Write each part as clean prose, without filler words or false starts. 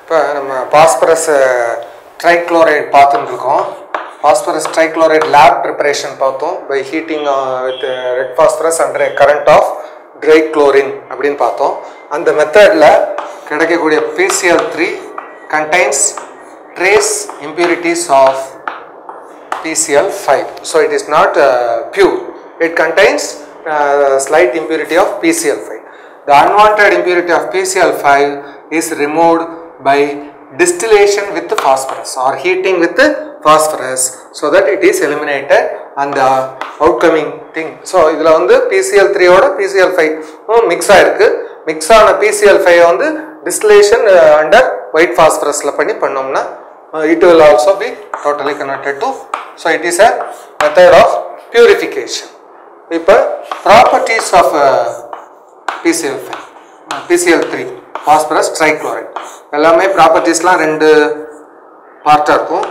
இப்போ நம்ம phosphorus trichloride பார்த்துட்டு இருக்கோம். பாஸ்பரஸ் ட்ரைக்ளோரைட் லேப் ப்ரிப்பரேஷன் பார்த்தோம். By heating with red phosphorus under current of dry chlorine அப்படின்னு பார்த்தோம். அந்த மெத்தடில் கிடைக்கக்கூடிய PCl3 contains trace impurities of PCl5. So it is not pure. It contains slight impurity of PCl5. The unwanted impurity of PCl5 is removed by distillation with phosphorus or heating with phosphorus so that it is eliminated and the outcoming thing. So idhula vandu PCl3 oda PCl5 mix ஆயிருக்கு. Mix ஆன PCl5 வந்து distillation under white phosphorus la பண்ணி பண்ணோம்னா it will also be totally converted to, so it is a method of purification. இப்போ properties of PCl3 phosphorus trichloride எல்லாமே ப்ராப்பர்ட்டிஸ்லாம் ரெண்டு பார்ட்டாக இருக்கும்.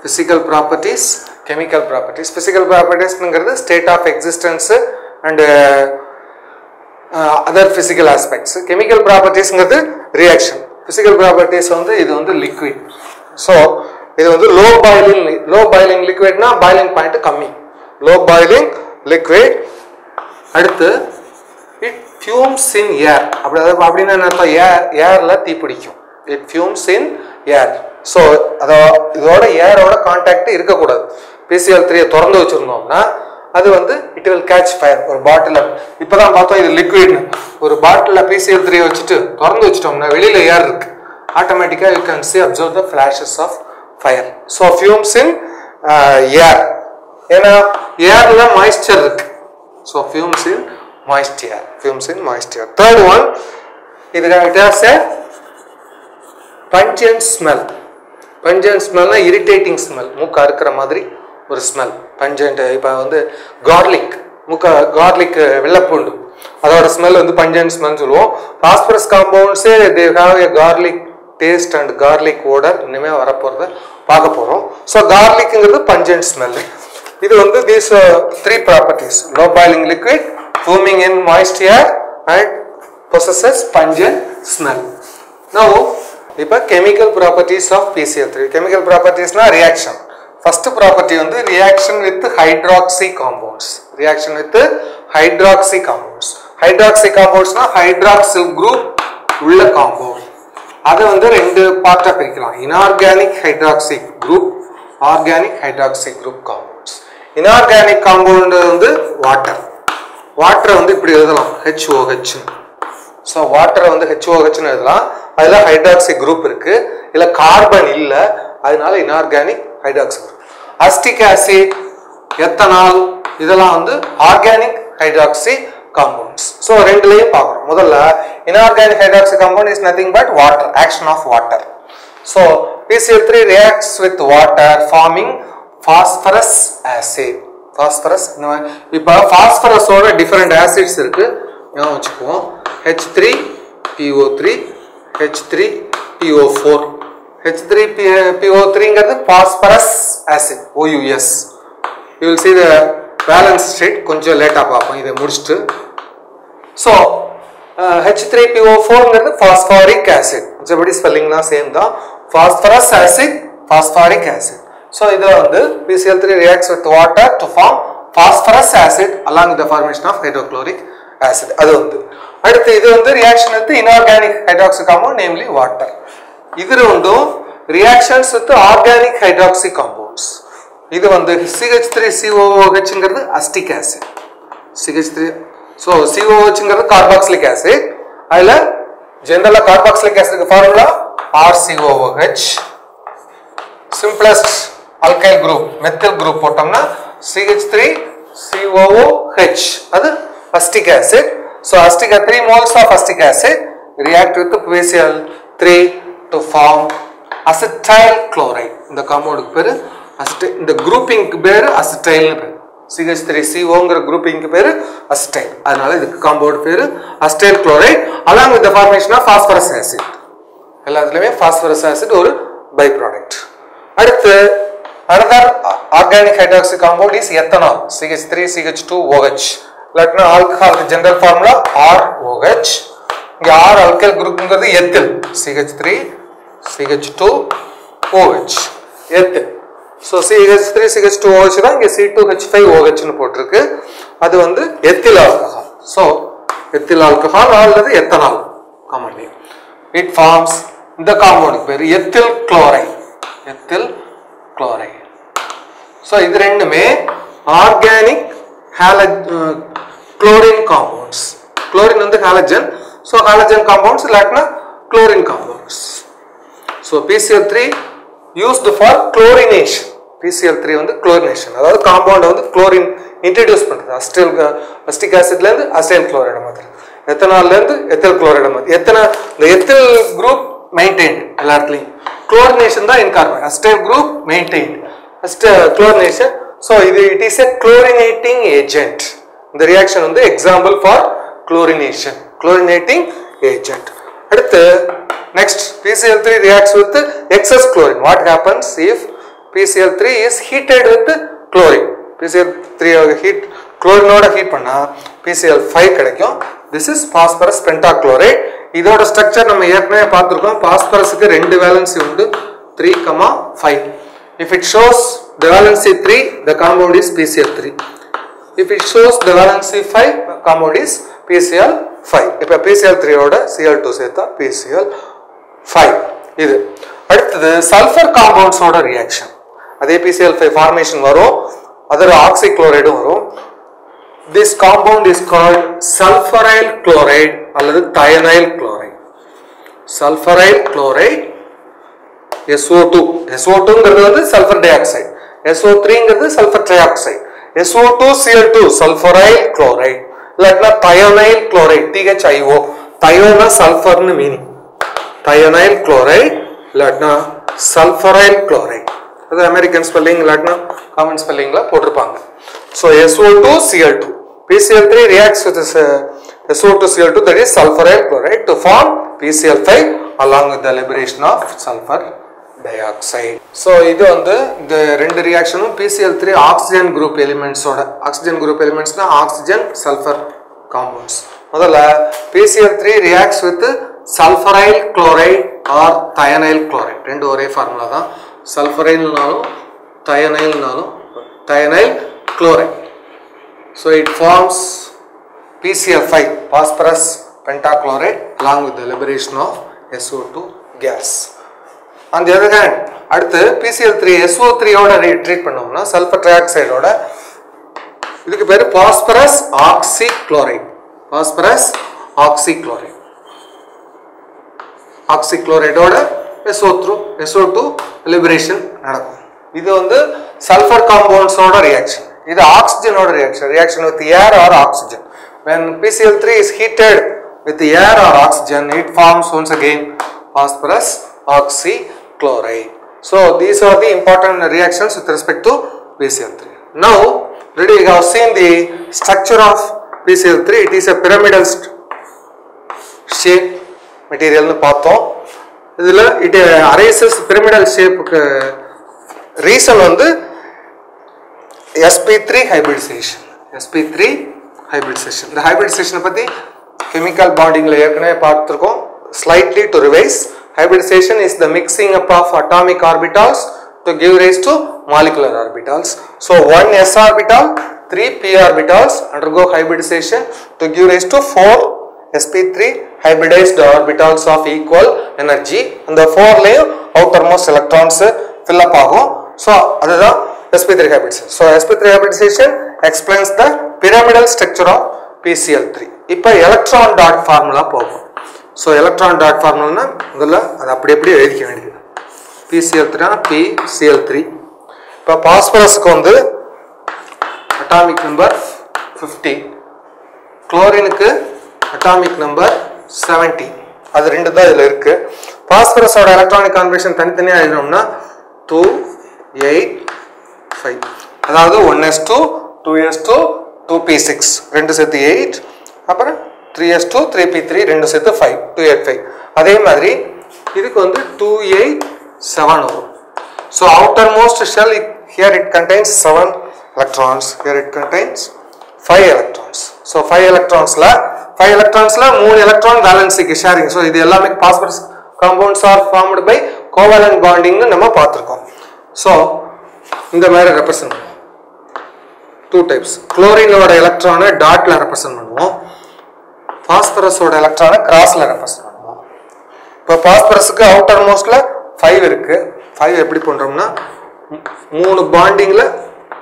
physical properties, chemical properties. physical propertiesங்கிறது state of existence and other physical aspects. chemical propertiesங்கிறது reaction. physical properties வந்து இது வந்து liquid. so இது வந்து low boiling liquid னா boiling point கம்மி. low boiling liquid. அடுத்து it fumes in air. அப்படின்னா என்ன அர்த்தம்? ஏர்ல தீ பிடிக்கும். it fumes in air. so இதோட ஏரோட கான்டாக்ட் இருக்கக்கூடாது. PCl3 திறந்து வச்சிருந்தோம்னா அது வந்து it will catch fire. ஒரு பாட்டில் இப்பதான் பார்த்தோம் இது லிக்விட். ஒரு பாட்டில் PCl3 வச்சுட்டு திறந்து வச்சிட்டோம்னா வெளியில ஏர் இருக்கு, ஆட்டோமேட்டிக்கா you can see observe the flashes of fire. so fumes in air. ஏன்னா ஏர்ல மாய்ஸ்சர் இருக்கு. so fumes in moist air. fumes in moist air. third one, it has a pungent smell. pungent smell னா irritating smell, மூக்கு அறுக்கிற மாதிரி ஒரு smell. பஞ்சன்ட் இப்போ வந்து garlic, garlic வெள்ளைப்பூண்டு அதோட ஸ்மெல் வந்து பஞ்சன்ட் ஸ்மெல் சொல்லுவோம். பாஸ்பரஸ் காம்பவுண்ட்ஸே they have a garlic taste and garlic odour இனிமே வரப்போகிறத பார்க்க போகிறோம். ஸோ கார்லிக்குங்கிறது பஞ்சன்ட் ஸ்மெல். இது வந்து these three properties: low boiling liquid, fuming in moist air and possesses pungent smell. Now இப்போ chemical properties of PCl3. chemical properties னா reaction. first property வந்து reaction with hydroxy compounds. reaction with hydroxy compounds. hydroxy compounds னா hydroxyl group உள்ள compound. அது வந்து ரெண்டு பார்ட்டா பிரிக்கலாம்: inorganic hydroxy group, organic hydroxy group compounds. inorganic compound வந்து water. water வந்து இப்படி எழுதலாம் HOH. so water வந்து HOH னு எழுதலாம். அதுல ஹைட்ராக்சி குரூப் இருக்கு, இல்ல கார்பன் இல்ல, அதனால inorganic hydroxy group. Acetic acid, ethanol இதெல்லாம் வந்து ஆர்கானிக் ஹைட்ராக்சி காம்பவுண்ட்ஸ். ஸோ ரெண்டுலையும் பார்க்குறோம். முதல்ல inorganic hydroxy compound is nothing but water, action of water. So PCl3 reacts with water forming phosphorus acid. phosphorus இப்போ பாஸ்பரஸோட டிஃபரெண்ட் ஆசிட்ஸ் இருக்கு, ஞாபகம் வச்சுக்குவோம். H3PO3, H3PO4. H3PO3ங்கிறது phosphorous acid, OUS. you will see the balance sheet கொஞ்சம் லேட்டா பார்ப்போம் இதை முடிச்சிட்டு. ஸோ H3PO4ங்கிறது பாஸ்பாரிக் ஆசிட். மற்றபடி ஸ்பெல்லிங்லாம் சேம் தான். Phosphorous acid, phosphoric acid. So இதில் வந்து PCl3 reacts with water to form phosphorus acid along with the formation of hydrochloric acid. அது வந்து அடுத்து இது வந்து reaction with inorganic hydroxy compound, namely water. இது ரெண்டும் reactions with organic hydroxy compounds. இது வந்து CH3COOHங்கிறது அஸ்டிக் ஆசிட். CH3 ஸோ COOHங்கிறது கார்பாக்சிலிக் ஆசிட். அதில் ஜென்ரலாக கார்பாக்சிலிக் ஆசிட்க்கு formula RCOOH. Simplest alkyl group methyl group போட்டோம்னா CH3COOH, அது acetic acid. So acetic 3 moles of acetic acid react with PCl3 to form acetyl chloride. இந்த காம்பவுண்டுக்கு பேரு அசிட்டைல். இந்த குரூப்பிங்க்கு பேரு அசிட்டைல்னு பேரு. CH3COங்கிற குரூப்பிங்க்கு பேரு அசிட்டைல். அதனால இதுக்கு காம்பவுண்ட் பேரு acetyl chloride along with the formation of phosphorus acid. எல்லாத்துலயுமே phosphorus acid ஒரு பை ப்ராடக்ட். அடுத்து another organic hydroxy compound is ethanol, CH3CH2OH. இல்லாட்டினா ஆல்கஹால் ஜெனரல் ஃபார்முலா ROH. இங்க R அல்கைல் குரூப்ங்கிறது எத்தில், CH3 CH2OH எத்து. ஸோ CH3 CH2OH தான் இங்கே C2H5OH னு போட்டிருக்கு. அது வந்து ethyl alcohol. So ethyl alcohol அல்லது எத்தனால் காமன்லி. இட் ஃபார்ம்ஸ் இந்த காம்பவுண்ட் பேர் ethyl chloride. Ethyl chloride. So இது ரெண்டுமே ஆர்கானிக் chlorine compounds. Chlorine வந்து halogen. So halogen compounds இல்லாட்டினா chlorine compounds. So PCl3 used for chlorination. PCl3 வந்து chlorination. அதாவது compound வந்து chlorine introduce பண்றது. acetic acid ல இருந்து acyl chloride மாதிரி. எத்தனால்ல இருந்து ethyl chloride மாதிரி. இந்த ethyl group maintained எல்லாத்துலயும். Chlorination தான் incarnate. acetyl group maintained. Chlorination. So it is a chlorinating agent. The reaction on the example for chlorination. Chlorinating agent. Next, PCl3 reacts with excess chlorine. What happens if PCl3 is heated with chlorine? PCl3 heat chlorine heat panna PCl5 கிடைக்கும். This is phosphorus pentachloride. இதோட structure நம்ம ஏற்கனவே பார்த்திருக்கோம். phosphorus க்கு ரெண்டு valency உண்டு 3,5. If it shows the valency 3, the compound is PCl3. If it shows the valency 5, the compound is PCl5. இப்போ PCl3 ஓட Cl2 சேர்த்தா PCl5. இது அடுத்தது சல்ஃபர் காம்பவுண்ட்ஸ் ஓட ரியாக்ஷன். அதே PCl5 ஃபார்மேஷன் வரும். அதர் ஆக்சிக்ளோரைடும் வரும். This compound is called sulfuryl chloride அல்லது thionyl chloride. Sulfuryl chloride SO2. SO2ங்கிறது வந்து சல்ஃபர் டை ஆக்சைடு. SO3ங்கிறது sulphur trioxide. SO2Cl2 sulfuryl chloride இல்லாட்டினா thionyl chloride THIO. thiona சல்ஃபர்னு மீனிங். thionyl chloride இல்லாட்டினா sulfuryl chloride. அது அமெரிக்கன் ஸ்பெல்லிங் இல்லாட்டினா காமன் ஸ்பெல்லிங்ல போட்டிருப்பாங்க. So SO2Cl2. PCl3 reacts with this SO2Cl2, that is sulfuryl chloride, to form PCl5 along with the liberation of sulfur dioxide. So இது வந்து இந்த ரெண்டு ரியாக்ஷனும் PCl3 ஆக்சிஜன் குரூப் எலிமெண்ட்ஸ் ஓட. ஆக்சிஜன் குரூப் எலிமெண்ட்ஸ்னா ஆக்சிஜன் சல்ஃபர் காம்பவுண்ட்ஸ். முதல்ல PCl3 reacts with sulfuryl chloride or thionyl chloride. ரெண்டு ஒரே ஃபார்முலா தான். சல்ஃபரைல்னாலும் thionyl chloride. So it forms PCl5, phosphorus pentachloride, along with the liberation of SO2 gas. On the other hand, அடுத்து PCl3 SO3 ஓட treat பண்ணோம்னா sulphur trioxide ஓட இதுக்கு பேரு phosphorus oxychloride. phosphorus oxychloride. oxychloride ஓட SO2 லிபரேஷன் நடக்கும். இது வந்து சல்ஃபர் காம்பவுண்ட்ஸ் ஓட ரியாக்ஷன். இது ஆக்சிஜன் ஓட reaction with air or oxygen. When PCl3 is heated with air or oxygen, it forms once again phosphorus oxychloride. So these are the important reactions with respect to PCl3. Now already we have seen the structure of PCl3. It is a pyramidal shape material nu பார்த்தோம். இதுல it arises pyramidal shape க்கு reason வந்து sp3 hybridization. sp3 hybridization. இந்த hybridization பத்தி chemical bonding ல ஏற்கனவே பார்த்திருக்கோம். Slightly to revise, hybridization is the mixing up of atomic orbitals to give rise to molecular orbitals. So one s orbital, 3 p orbitals undergo hybridization to give rise to 4 sp3 hybridized orbitals of equal energy. And the 4 layers outermost electrons fill up ஆகும். So அதுதான் sp3 hybridization. So sp3 hybridization explains the pyramidal structure of PCl3. இப்போ electron dot formula போகும். So electron dot formula னா முதல்ல அது அப்படியே எழுதிக்க வேண்டியது. PCl3 னா PCl3. இப்போ பாஸ்பரஸ்க்கு வந்து atomic number 50. குளோரினுக்கு atomic number 70. அது ரெண்டு தான் இதுல இருக்கு. பாஸ்பரஸோட எலக்ட்ரானிக் கான்ஃபிகரேஷன் தனித்தனியா எழுதணும்னா 2 8 5. அதாவது 1s2 2s2 2p6 ரெண்டு சேர்த்து 8, அப்புறம் 3s2 3p3 ரெண்டு சேர்த்து 5 285. அதே மாதிரி இதுக்கு வந்து 287 வரும். So outermost shell here it contains 7 electrons, here it contains 5 electrons. So 5 electronsல 3 electron valency க்கு sharing. So இது எல்லாமே phosphorus compounds are formed by covalent பாண்டிங்னு நம்ம பார்த்துருக்கோம். ஸோ இந்த மாதிரி ரெப்ரசன்ட் பண்ணுவோம். 2 டைப்ஸ். குளோரினோட எலக்ட்ரானை டாட்ல ரெப்ரசன்ட் பண்ணுவோம், பாஸ்பரஸோட எலக்ட்ரானை கிராஸ்ல ரெப்ரசன்ட் பண்ணுவோம். இப்போ பாஸ்பரஸுக்கு அவுட்டர் மோஸ்ட்ல 5 இருக்கு. 5 எப்படி பண்றோம்னா 3 பாண்டிங்ல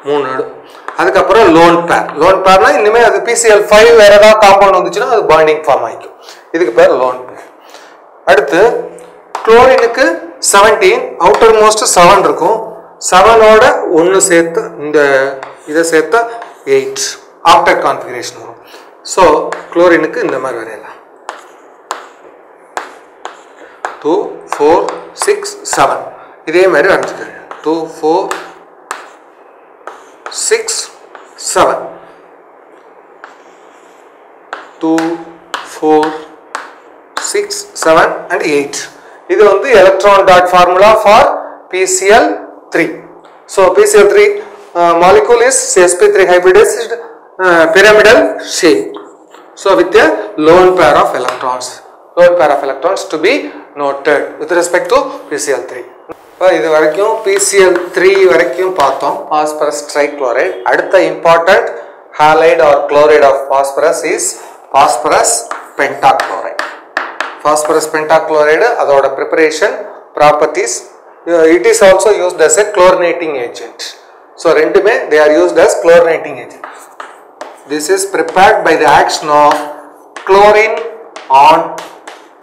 3. அதுக்கப்புறம் லோன் பேர். லோன் பேர்னா இனிமே அது PCl5 வேற ஏதாவது காம்பவுண்ட் வந்துச்சுன்னா அது பாண்டிங் ஃபார்ம் ஆயிக்கும். இதுக்கு பேர் லோன் பேர். அடுத்து குளோரினுக்கு 17, அவுட்டர் மோஸ்ட் 7 இருக்கும். 7ஓட 1 சேர்த்து இந்த இதை சேர்த்தா 8 ஆக்டெட் கான்ஃபிகரேஷன் வரும். ஸோ குளோரினுக்கு இந்த மாதிரி வரையலாம். 2 4 6 7 இதே மாதிரி வரைஞ்சிக்கோங்க. 2 4 6 7 2 4 6 7 and 8. இது வந்து electron dot formula for PCl3. So PCl3 molecule is sp3 hybridized pyramidal shape. So with a lone pair of electrons. Lone pair of electrons to be noted with respect to PCl3. இது வரைக்கும் PCl3 வரைக்கும் பார்த்தோம். Phosphorus trichloride. அடுத்த important halide or chloride of phosphorus is phosphorus pentachloride. Phosphorus pentachloride அதோட preparation properties, it is also used as a chlorinating agent. So ரெண்டுமே they are used as chlorinating agent. This is prepared by the action of chlorine on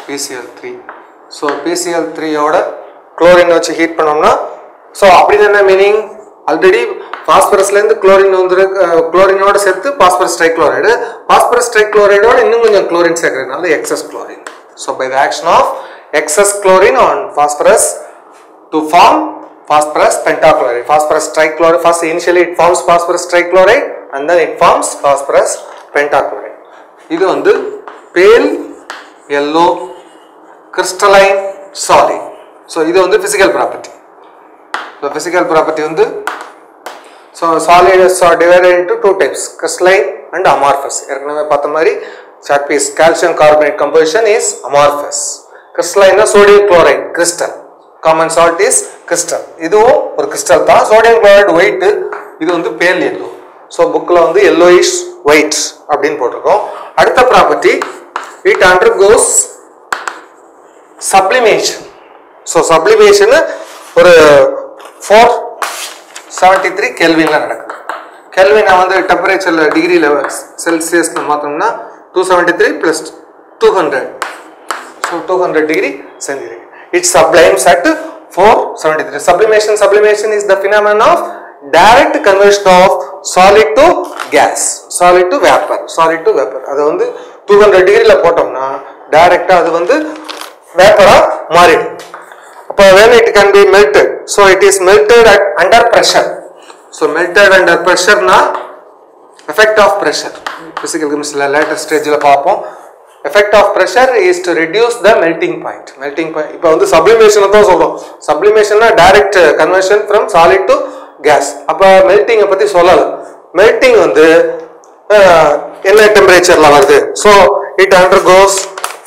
PCl3. So PCl3 ஓட chlorine வச்சு heat பண்ணோம்னா, so அப்படி என்ன meaning, already பாஸ்பரஸ்ல இருந்து chlorine வந்து குளோரினோட சேர்த்து phosphorus trichloride, phosphorus ட்ரைக்ளோரைடோட இன்னும் கொஞ்சம் குளோரின் சேர்க்கறதுனால excess chlorine. So by the action of excess chlorine on phosphorus to form phosphorus pentachloride, phosphorus trichloride, first initially it forms phosphorus trichloride and then it forms phosphorus pentachloride. இது வந்து pale yellow crystalline solid. So இது வந்து physical property. So physical property வந்து, so solids are divided into 2 types, crystalline and amorphous. ஏற்கனவே பார்த்த மாதிரி chat piece calcium carbonate composition is amorphous. Crystalline is sodium chloride crystal. Common salt is crystal. இதுவும் ஒரு crystal தான். sodium chloride white, இது வந்து pale yellow. So bookல வந்து yellowish white அப்படினு போட்டுருக்கோம். அடுத்த property, it undergoes sublimation. So sublimation ஒரு 473 கெல்வின்ல நடக்குது. கெல்வின் வந்து டெம்பரேச்சர்ல டிகிரில செல்சியஸ்ல மாத்தோம்னா 273 plus 200. So 200 degree centigrade. It sublimes at 473. Sublimation is the phenomenon of direct conversion of solid to gas, solid to vapor, solid to vapor. அது வந்து 200 டிகிரில போட்டோம்னா டைரக்டா அது வந்து வேப்பரா மாறிடும். அப்ப when it can be melted, so it is melted at under pressure. So melted under pressure na effect of pressure, physical chemistry later stage la paapom. Effect of pressure is to reduce the melting point. Melting point ipo vandu sublimation da solrom. Sublimation na direct conversion from solid to gas. appa melting pathi sollala. Melting vandu enna temperature la varudhu, so it undergoes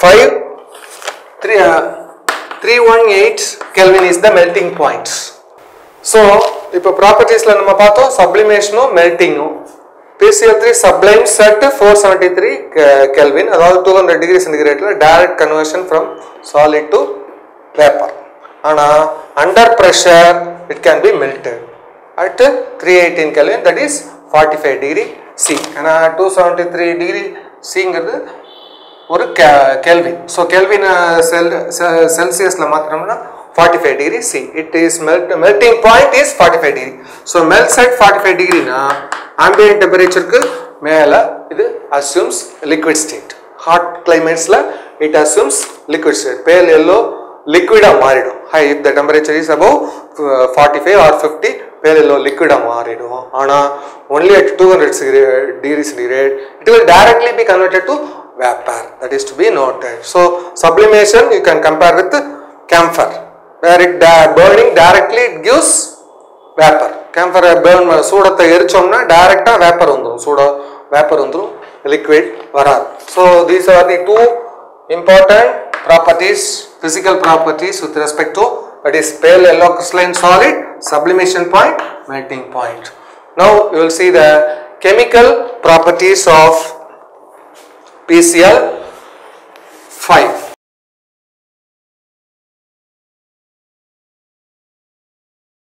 318 Kelvin is the melting point. So ipo properties la nama paathom, sublimation melting. PCl3 sublimes at 473 Kelvin, அதாவது 200 degree centigrade direct conversion from solid to vapor. ஆனா under pressure it can be melted at 318 Kelvin, that is 45 degree C. ஆனா 273 degree C ங்கிறது ஒரு Kelvin. So Kelvin Celsiusல மாத்திரம்னா 45 degree C. It is melting point is 45 degree. So melts at 45 degree na ambient temperature க்கு மேல இது assumes liquid state. Hot climates la it assumes liquid state. Pale yellow liquid ah மாறிடும். High if the temperature is above 45 or 50, pale yellow liquid ah மாறிடும். ஆனா only at 200 degree centigrade it will directly be converted to vapor. That is to be noted. So sublimation you can compare with camphor, where it burning directly it gives vapor. Camphor burn சூடத்தை எரிச்சோம்னா டைரக்டா vapour வந்துரும், சூட vapour வந்துரும், liquid வராது. So these are the two important properties, physical properties with respect to that is pale yellow crystalline solid, sublimation point, melting point. Now you will see the chemical properties of PCl5.